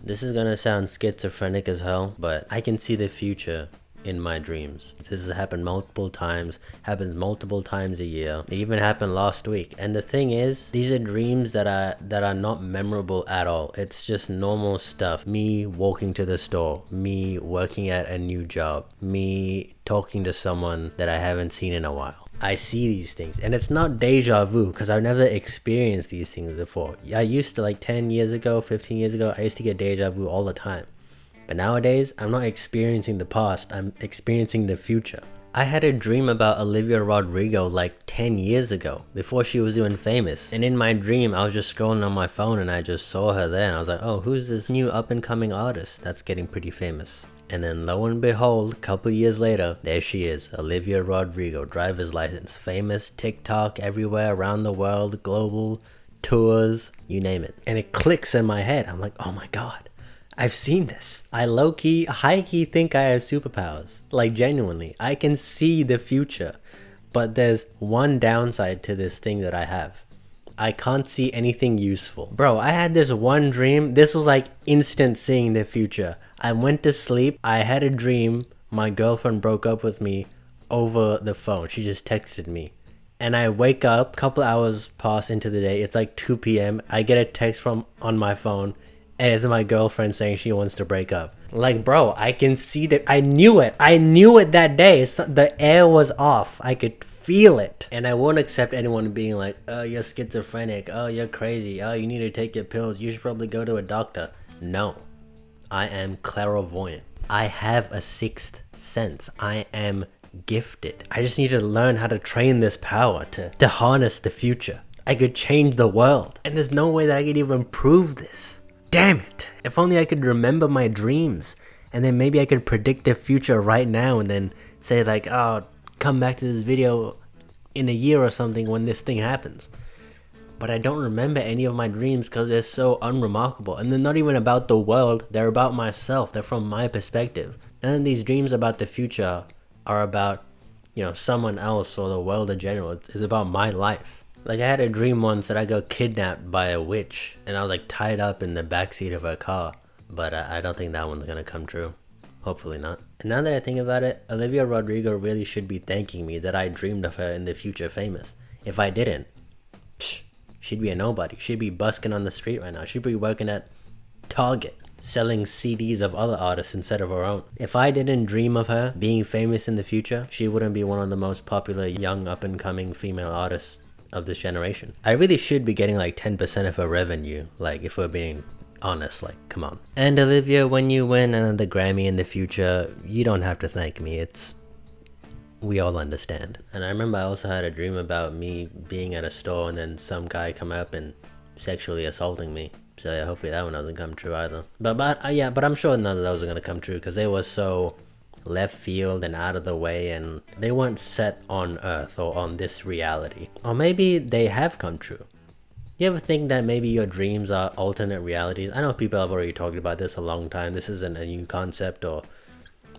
This is gonna sound schizophrenic as hell, but I can see the future in my dreams. This has happened multiple times, happens multiple times a year. It even happened last week. And the thing is, these are dreams that are not memorable at all. It's just normal stuff. Me walking to the store, me working at a new job, me talking to someone that I haven't seen in a while. I see these things, and it's not deja vu because I've never experienced these things before. I used to, like 10 years ago, 15 years ago, I used to get deja vu all the time. But nowadays, I'm not experiencing the past, I'm experiencing the future. I had a dream about Olivia Rodrigo like 10 years ago, before she was even famous. And in my dream, I was just scrolling on my phone and I just saw her there and I was like, oh, who's this new up and coming artist that's getting pretty famous? And then lo and behold, a couple years later, there she is, Olivia Rodrigo, driver's license, famous, TikTok everywhere around the world, global tours, you name it. And it clicks in my head. I'm like, oh my God, I've seen this. I low-key, high-key think I have superpowers. Like genuinely, I can see the future. But there's one downside to this thing that I have. I can't see anything useful. Bro, I had this one dream. This was like instant seeing the future. I went to sleep. I had a dream. My girlfriend broke up with me over the phone. She just texted me. And I wake up, couple hours pass into the day. It's like 2 p.m. I get a text from on my phone. And it's my girlfriend saying she wants to break up. Like, bro, I can see that. I knew it. I knew it that day. The air was off. I could feel it. And I won't accept anyone being like, oh, you're schizophrenic. Oh, you're crazy. Oh, you need to take your pills. You should probably go to a doctor. No. I am clairvoyant. I have a sixth sense. I am gifted. I just need to learn how to train this power to harness the future. I could change the world. And there's no way that I could even prove this. Damn it. If only I could remember my dreams. And then maybe I could predict the future right now and then say like, oh, come back to this video in a year or something when this thing happens. But I don't remember any of my dreams because they're so unremarkable. And they're not even about the world. They're about myself. They're from my perspective. None of these dreams about the future are about, someone else or the world in general. It's about my life. Like, I had a dream once that I got kidnapped by a witch and I was like tied up in the backseat of her car. But I don't think that one's gonna come true. Hopefully not. And now that I think about it, Olivia Rodrigo really should be thanking me that I dreamed of her in the future famous. If I didn't, she'd be a nobody. She'd be busking on the street right now. She'd be working at Target, selling CDs of other artists instead of her own. If I didn't dream of her being famous in the future, she wouldn't be one of the most popular young up-and-coming female artists of this generation. I really should be getting like 10% of her revenue, like if we're being honest, like come on. And Olivia, when you win another Grammy in the future, you don't have to thank me. We all understand. And I remember I also had a dream about me being at a store and then some guy come up and sexually assaulting me. So yeah, hopefully that one doesn't come true either. But I'm sure none of those are gonna come true because they were so left field and out of the way, and they weren't set on Earth or on this reality. Or maybe they have come true. You ever think that maybe your dreams are alternate realities? I know people have already talked about this a long time. This isn't a new concept or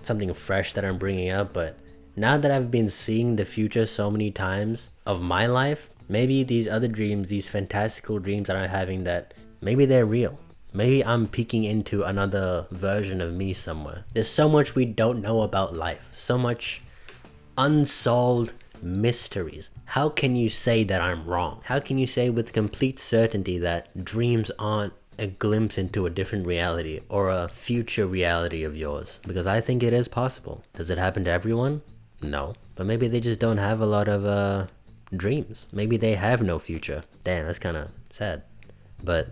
something fresh that I'm bringing up, but now that I've been seeing the future so many times of my life, maybe these other dreams, these fantastical dreams that I'm having, that maybe they're real. Maybe I'm peeking into another version of me somewhere. There's so much we don't know about life. So much unsolved mysteries. How can you say that I'm wrong? How can you say with complete certainty that dreams aren't a glimpse into a different reality or a future reality of yours? Because I think it is possible. Does it happen to everyone? No. But maybe they just don't have a lot of dreams. Maybe they have no future. Damn, that's kind of sad. But,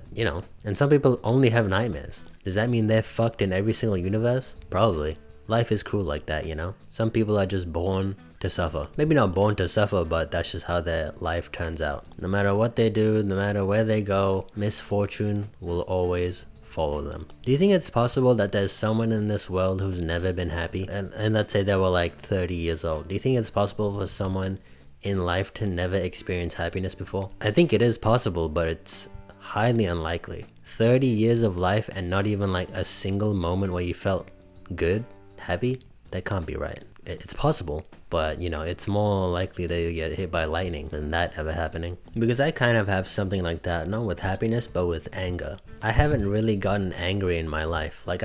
and some people only have nightmares. Does that mean they're fucked in every single universe? Probably. Life is cruel like that, Some people are just born to suffer. Maybe not born to suffer, but that's just how their life turns out. No matter what they do, no matter where they go, misfortune will always follow them. Do you think it's possible that there's someone in this world who's never been happy? And let's say they were like 30 years old. Do you think it's possible for someone in life to never experience happiness before? I think it is possible, but it's highly unlikely. 30 years of life and not even like a single moment where you felt good, happy? That can't be right. It's possible, but you know, it's more likely that you get hit by lightning than that ever happening. Because I kind of have something like that, not with happiness, but with anger. I haven't really gotten angry in my life. Like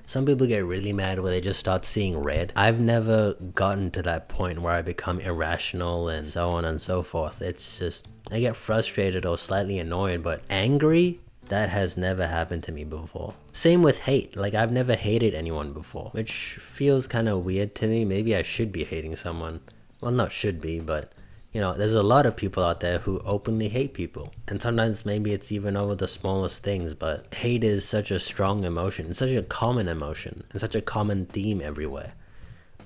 some people get really mad where they just start seeing red. I've never gotten to that point where I become irrational and so on and so forth. It's just, I get frustrated or slightly annoyed, but angry? That has never happened to me before. Same with hate. Like, I've never hated anyone before, which feels kind of weird to me. Maybe I should be hating someone. Well, not should be, but you know, there's a lot of people out there who openly hate people. And sometimes maybe it's even over the smallest things, but hate is such a strong emotion. It's such a common emotion and such a common theme everywhere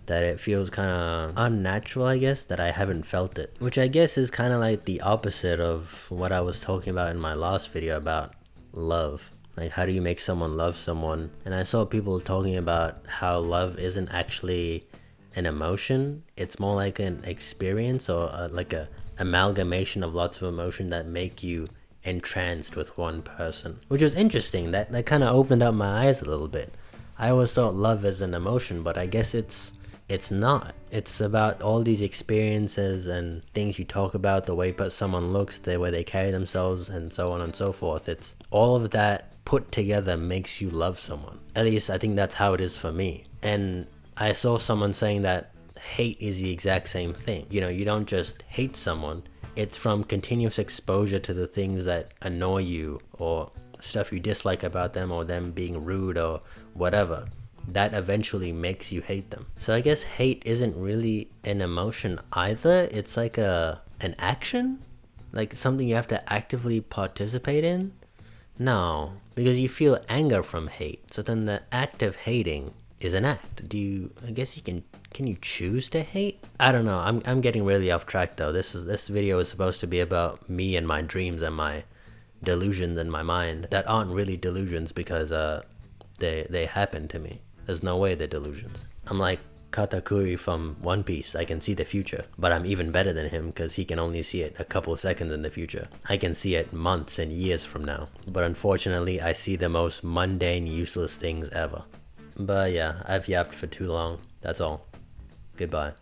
that it feels kind of unnatural, I guess, that I haven't felt it. Which I guess is kind of like the opposite of what I was talking about in my last video about love. Like, how do you make someone love someone? And I saw people talking about how love isn't actually an emotion. It's more like an experience, or like a amalgamation of lots of emotion that make you entranced with one person. Which was interesting. That kind of opened up my eyes a little bit. I always thought love is an emotion, but I guess it's not. It's about all these experiences and things you talk about, the way someone looks, the way they carry themselves, and so on and so forth. It's all of that put together makes you love someone. At least I think that's how it is for me. And I saw someone saying that hate is the exact same thing. You know, you don't just hate someone. It's from continuous exposure to the things that annoy you, or stuff you dislike about them, or them being rude or whatever. That eventually makes you hate them. So I guess hate isn't really an emotion either. It's like an action, like something you have to actively participate in. No, because you feel anger from hate. So then the act of hating is an act. I guess you can you choose to hate? I don't know. I'm getting really off track though. This video is supposed to be about me and my dreams and my delusions in my mind that aren't really delusions, because they happen to me. There's no way they're delusions. I'm like Katakuri from One Piece. I can see the future, but I'm even better than him because he can only see it a couple seconds in the future. I can see it months and years from now, but unfortunately I see the most mundane, useless things ever. But yeah, I've yapped for too long. That's all. Goodbye.